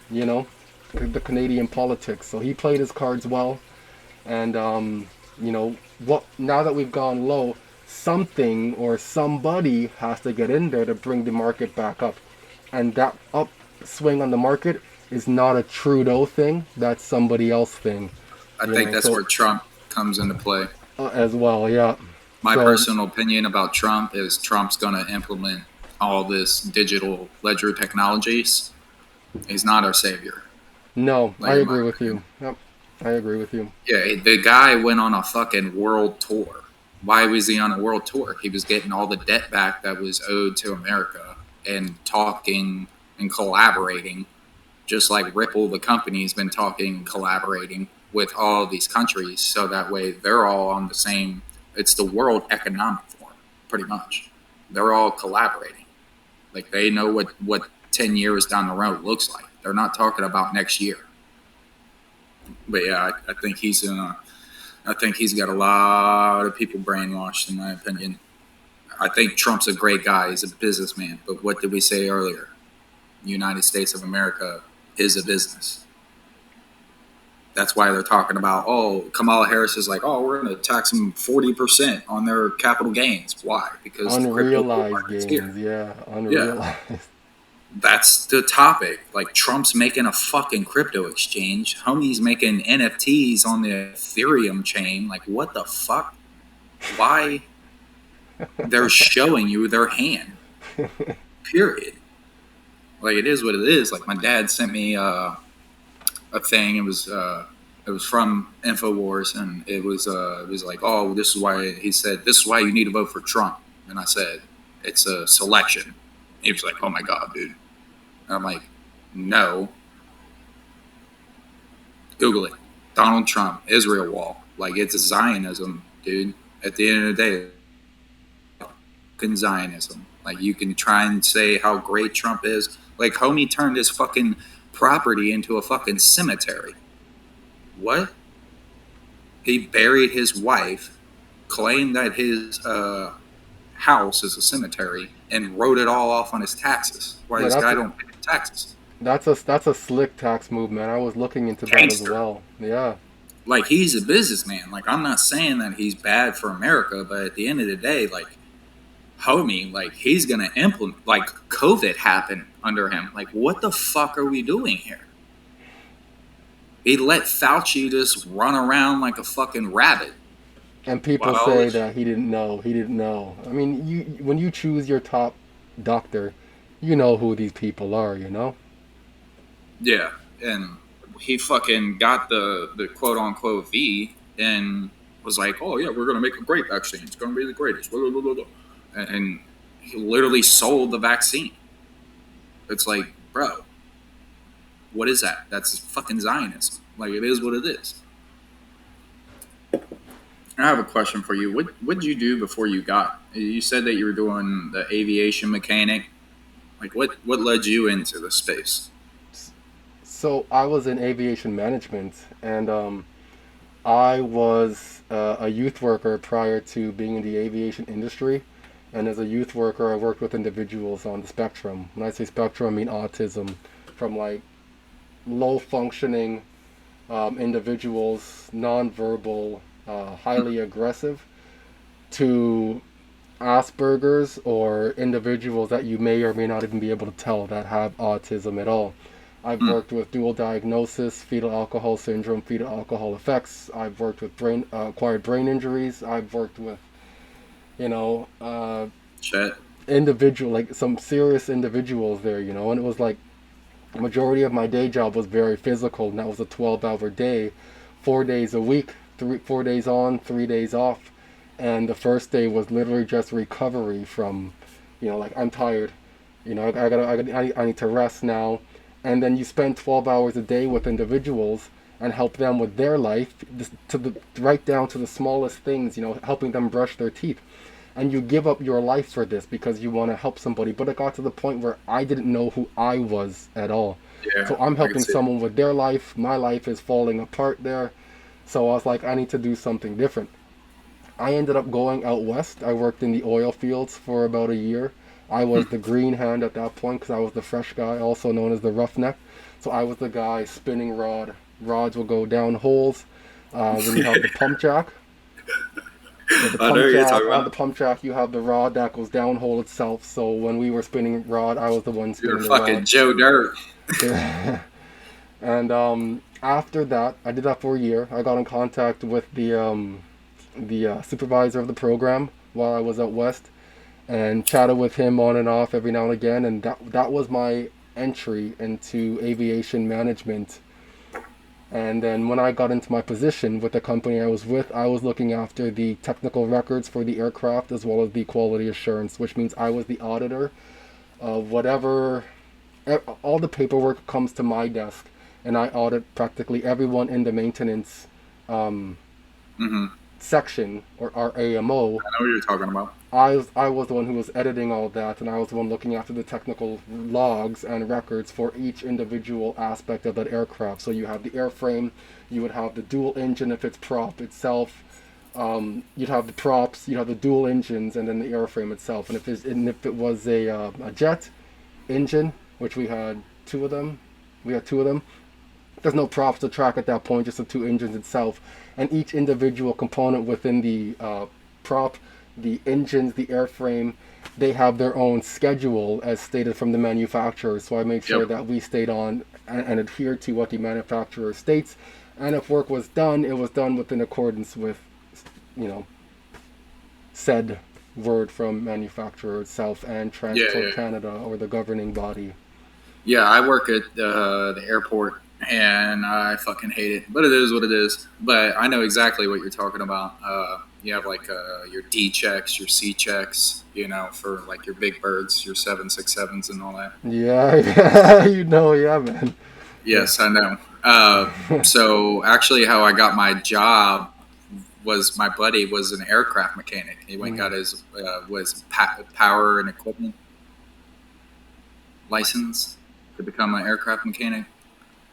you know, the Canadian politics. So he played his cards well, and what now that we've gone low, something or somebody has to get in there to bring the market back up, and that upswing on the market is not a Trudeau thing. That's somebody else thing, I think that's So where Trump comes into play. as well, yeah. My So personal opinion about Trump is Trump's going to implement all this digital ledger technologies. He's not our savior, no, I like in my agree with you. opinion. Yep, I agree with you. Yeah, the guy went on a fucking world tour. Why was he on a world tour? He was getting all the debt back that was owed to America and talking and collaborating, just like Ripple, the company's been talking and collaborating with all these countries. So that way they're all on the same, it's the World Economic Forum, pretty much. They're all collaborating. Like they know what 10 years down the road looks like. They're not talking about next year. But yeah, I think he's in a, I think he's got a lot of people brainwashed, in my opinion. I think Trump's a great guy. He's a businessman. But what did we say earlier? The United States of America is a business. That's why they're talking about, oh, Kamala Harris is like, oh, we're going to tax them 40% on their capital gains. Why? Because the crypto bull Unrealized market's here. gains, yeah, Yeah, unrealized. that's the topic. Like Trump's making a fucking crypto exchange. Homie's making NFTs on the Ethereum chain. Like what the fuck? Why? They're showing you their hand. Period. Like it is what it is. Like my dad sent me a thing. It was from Infowars, and it was like, oh, this is why he said this is why you need to vote for Trump. And I said it's a selection. He was like, oh my god, dude. And I'm like, no. Google it. Donald Trump, Israel wall. Like it's Zionism, dude. At the end of the day, fucking Zionism. Like you can try and say how great Trump is. Like homie turned his fucking property into a fucking cemetery. What? He buried his wife, claimed that his house is a cemetery, and wrote it all off on his taxes. Why Yeah, this guy don't pay taxes? that's a slick tax move, man. I was looking into that as Gangster. well. Yeah. Like he's a businessman. Like I'm not saying that he's bad for America, but at the end of the day, like homie, like he's gonna implement. Like COVID happened under him. Like what the fuck are we doing here? He let Fauci just run around like a fucking rabbit. And people Well, say that he didn't know. He didn't know. I mean, you when you choose your top doctor, you know who these people are. yeah, and he fucking got the quote unquote V and was like, oh yeah, we're gonna make a great vaccine. It's gonna be the greatest. Blah, blah, blah, blah. And he literally sold the vaccine. It's like, bro, what is that? That's fucking Zionism. Like it is what it is. I have a question for you. What did you do before you got You said that you were doing the aviation mechanic. Like, what led you into the space? So I was in aviation management, and I was a youth worker prior to being in the aviation industry. And as a youth worker, I worked with individuals on the spectrum. When I say spectrum, I mean autism, from like low functioning individuals, nonverbal, highly aggressive, to Asperger's, or individuals that you may or may not even be able to tell that have autism at all. I've Hmm. worked with dual diagnosis, fetal alcohol syndrome, fetal alcohol effects. I've worked with acquired brain injuries. I've worked with, you know, Shit. individual, like some serious individuals there, and it was like the majority of my day job was very physical, and that was a 12-hour day, 4 days a week, 4 days on, 3 days off. And the first day was literally just recovery from, like, I'm tired, I need to rest now. And then you spend 12 hours a day with individuals and help them with their life, right down to the smallest things, helping them brush their teeth. And you give up your life for this because you want to help somebody. But it got to the point where I didn't know who I was at all. Yeah, So I'm I can helping see it. someone with their life. My life is falling apart there. So I was like, I need to do something different. I ended up going out west. I worked in the oil fields for about a year. I was the green hand at that point because I was the fresh guy, also known as the roughneck. So I was the guy spinning rods will go down holes. When you have the pump jack, with the I know pump what you're jack talking on the about. pump jack, you have the rod that goes down hole itself. So when we were spinning rod, I was the one You're spinning the fucking rod. Joe Dirt. And after that, I did that for a year. I got in contact with the supervisor of the program while I was out west, and chatted with him on and off every now and again. And that was my entry into aviation management. And then when I got into my position with the company I was with, I was looking after the technical records for the aircraft as well as the quality assurance, which means I was the auditor of whatever, all the paperwork comes to my desk, and I audit practically everyone in the maintenance um, Hmm. section, or our AMO. I know what you're talking about. I was the one who was editing all that, and I was the one looking after the technical logs and records for each individual aspect of that aircraft. So you have the airframe, you would have the dual engine if it's prop itself, you'd have the props, you'd have the dual engines, and then the airframe itself. And if it was a jet engine, which we had two of them. There's no props to track at that point, just the two engines itself. And each individual component within the prop, the engines, the airframe, they have their own schedule as stated from the manufacturer. So I made sure Yep. that we stayed on and adhered to what the manufacturer states. And if work was done, it was done within accordance with, you know, said word from manufacturer itself and Yeah, Transport yeah. Canada, or the governing body. Yeah, I work at the airport, and I fucking hate it. But it is what it is. But I know exactly what you're talking about. You have like your D checks, your C checks, for like your big birds, your 767s, and all that. Yeah, yeah, yeah, man. Yeah. Yes, I know. So actually, how I got my job was my buddy was an aircraft mechanic. He went and Mm. got his power and equipment license to become an aircraft mechanic.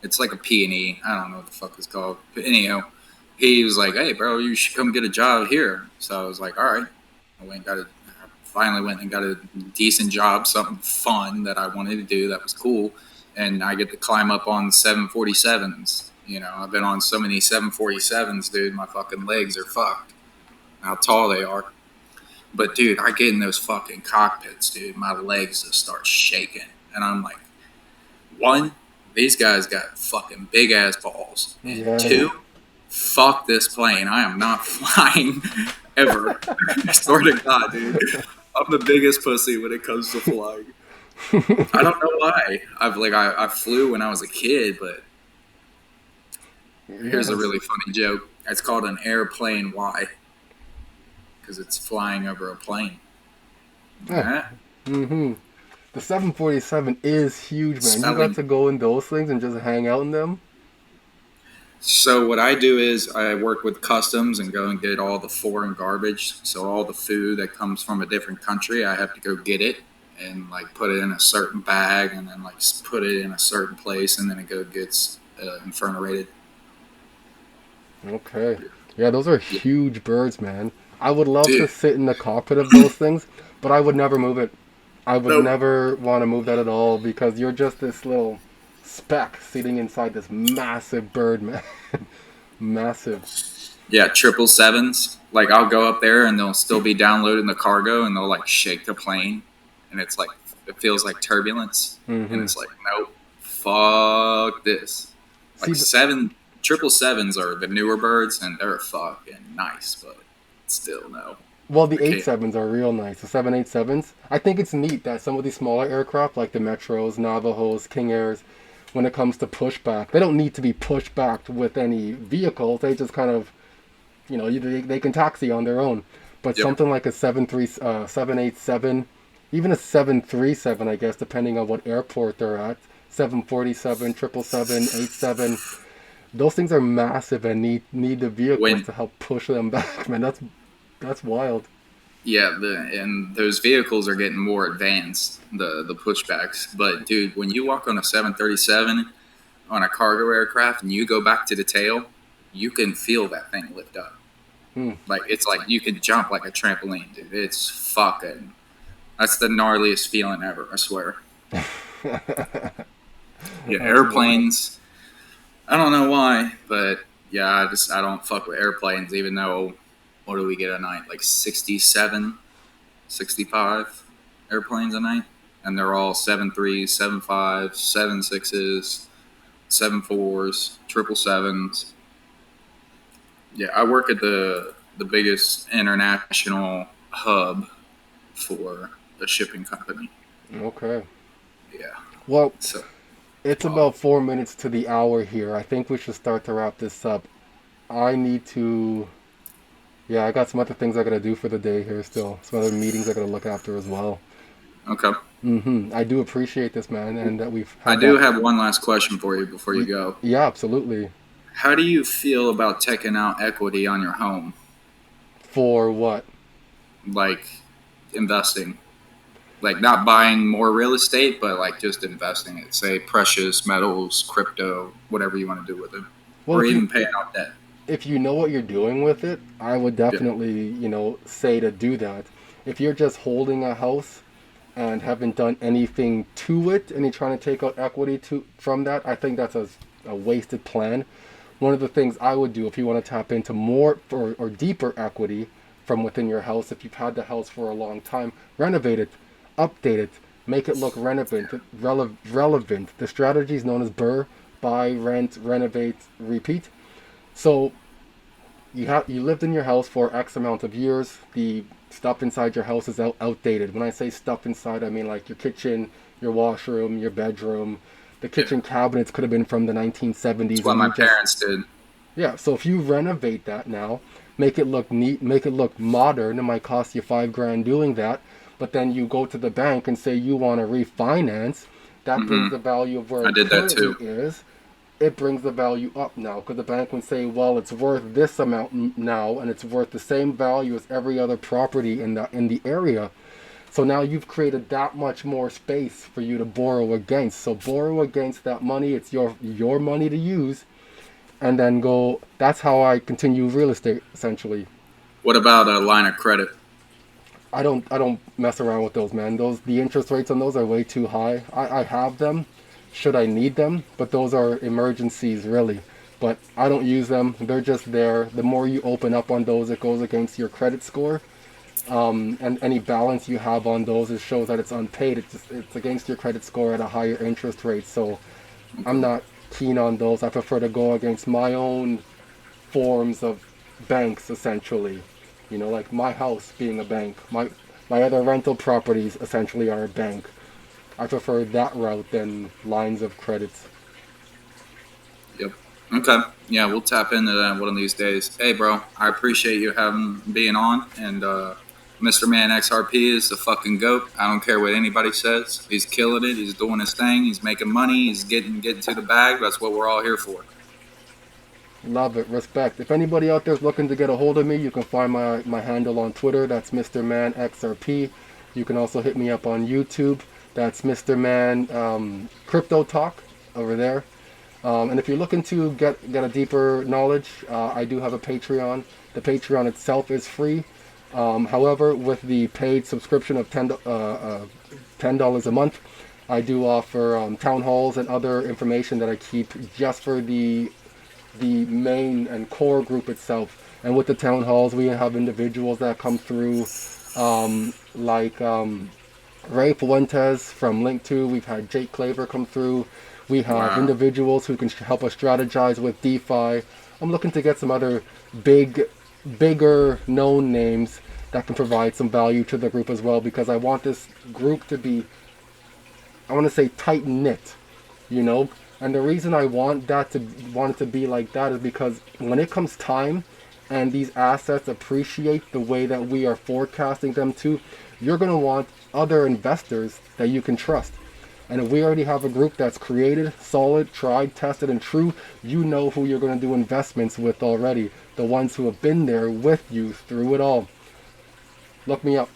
It's like a P&E. I don't know what the fuck it's called. But anyhow, he was like, "Hey, bro, you should come get a job here." So I was like, "All right." I finally went and got a decent job, something fun that I wanted to do that was cool, and I get to climb up on 747s. I've been on so many 747s, dude. My fucking legs are fucked. How tall they are. But dude, I get in those fucking cockpits, dude. My legs just start shaking, and I'm like, one, these guys got fucking big ass balls, and Yeah. two, fuck this plane. I am not flying ever. I swear to God, dude. I'm the biggest pussy when it comes to flying. I don't know why. I flew when I was a kid, but here's a Yes. really funny joke. It's called an airplane Y because it's flying over a plane. Yeah. Eh? Mm-hmm. The 747 is huge, man. You got Spelling. to go in those things and just hang out in them. So what I do is I work with customs and go and get all the foreign garbage. So all the food that comes from a different country, I have to go get it and like put it in a certain bag and then like put it in a certain place and then it gets incinerated. Okay. Yeah, those are Yeah. huge birds, man. I would love to Dude, sit in the cockpit of those things, but I would never move it. I would nope. never want to move that at all because you're just this little speck sitting inside this massive bird, man. Massive. Yeah, 777s. Like I'll go up there and they'll still be downloading the cargo and they'll like shake the plane and it's like it feels like turbulence and Hmm. it's like nope, fuck this. See, Like 777s are the newer birds and they're fucking nice, but still no. well, the I can't. 87s are real nice. The 787s. I think it's neat that some of these smaller aircraft, like the Metros, Navajos, King Airs, when it comes to pushback, they don't need to be pushed back with any vehicles. They just kind of, they can taxi on their own. But Yep. something like a 787, even a 737, I guess, depending on what airport they're at, 747, 777, 87, those things are massive and need the vehicles When to help push them back, man. That's wild. yeah, and those vehicles are getting more advanced, the pushbacks. But dude, when you walk on a 737 on a cargo aircraft and you go back to the tail, you can feel that thing lift up. Hmm. Like it's like you can jump like a trampoline, dude. It's fucking. That's the gnarliest feeling ever. I swear. Yeah, That's wild. airplanes. I don't know why, but yeah, I don't fuck with airplanes. Even though, what do we get a night? Like 67, 65 airplanes a night, and they're all 7.3s, 7.5s, 7.6s, 7.4s, 777s. Yeah, I work at the biggest international hub for a shipping company. Okay. Yeah, Well, so it's wow. about 4 minutes to the hour here. I think we should start to wrap this up. I need to. Yeah, I got some other things I gotta do for the day here still. Some other meetings I gotta look after as well. Okay. I do appreciate this, man, and that we've I had do that. have one last question for you before you go. Yeah, absolutely. How do you feel about taking out equity on your home, For what? like investing, like not buying more real estate, but like just investing it, say precious metals, crypto, whatever you want to do with it, Well, or even paying off debt. if you know what you're doing with it, I would Yeah. definitely, say to do that. If you're just holding a house and haven't done anything to it and you're trying to take out equity from that, I think that's a wasted plan. One of the things I would do if you want to tap into more or deeper equity from within your house, if you've had the house for a long time, renovate it, update it, make it look relevant. The strategy is known as BRRRR: buy, rent, renovate, repeat. So you lived in your house for X amount of years. The stuff inside your house is outdated. When I say stuff inside, I mean like your kitchen, your washroom, your bedroom. The Yeah. kitchen cabinets could have been from the That's 1970s, what and my you just parents did. yeah. So if you renovate that now, make it look neat, make it look modern. It might cost you 5 grand doing that, but then you go to the bank and say you want to refinance. That brings Hmm. the value of where I it did that currently too. is, it brings the value up now because the bank would say, well, it's worth this amount now, and it's worth the same value as every other property in the area. So now you've created that much more space for you to borrow against. So borrow against that money. It's your money to use, and then go. That's how I continue real estate essentially. What about a line of credit? I don't mess around with those, man. The interest rates on those are way too high. I have them should I need them, but those are emergencies really. But I don't use them. They're just there. The more you open up on those, it goes against your credit score. And any balance you have on those, it shows that it's unpaid. It's against your credit score at a higher interest rate. So I'm Okay. not keen on those. I prefer to go against my own forms of banks essentially. Like my house being a bank. My other rental properties essentially are a bank. I prefer that route than lines of credit. Yep. Okay. Yeah, we'll tap into that one of these days. Hey, bro, I appreciate you having being on. And Mr. Man XRP is the fucking goat. I don't care what anybody says. He's killing it. He's doing his thing. He's making money. He's getting to the bag. That's what we're all here for. Love it. Respect. If anybody out there is looking to get a hold of me, you can find my handle on Twitter. That's Mr. Man XRP. You can also hit me up on YouTube. That's Mr. Man Crypto Talk over there. And if you're looking to get a deeper knowledge, I do have a Patreon. The Patreon itself is free. However, with the paid subscription of $10 a month, I do offer town halls and other information that I keep just for the main and core group itself. And with the town halls, we have individuals that come through, like Ray Fuentes from Link2. We've had Jake Claver come through. We have individuals who can help us strategize with DeFi. I'm looking to get some other bigger known names that can provide some value to the group as well, because I want this group to be, I want to say, tight knit, you know. And the reason I want it to be like that is because when it comes time and these assets appreciate the way that we are forecasting them to, you're going to want other investors that you can trust. And if we already have a group that's created, solid, tried, tested, and true, you know who you're going to do investments with already. The ones who have been there with you through it all. Look me up.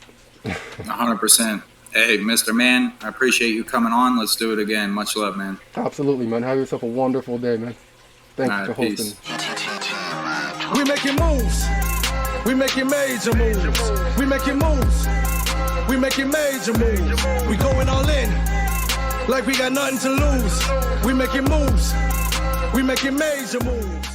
100%. Hey, Mr. Man, I appreciate you coming on. Let's do it again. Much love, man. Absolutely, man. Have yourself a wonderful day, man. Thank you for hosting. We making moves. We making major moves. We making moves. We making major moves. We going all in like we got nothing to lose. We making moves. We making major moves.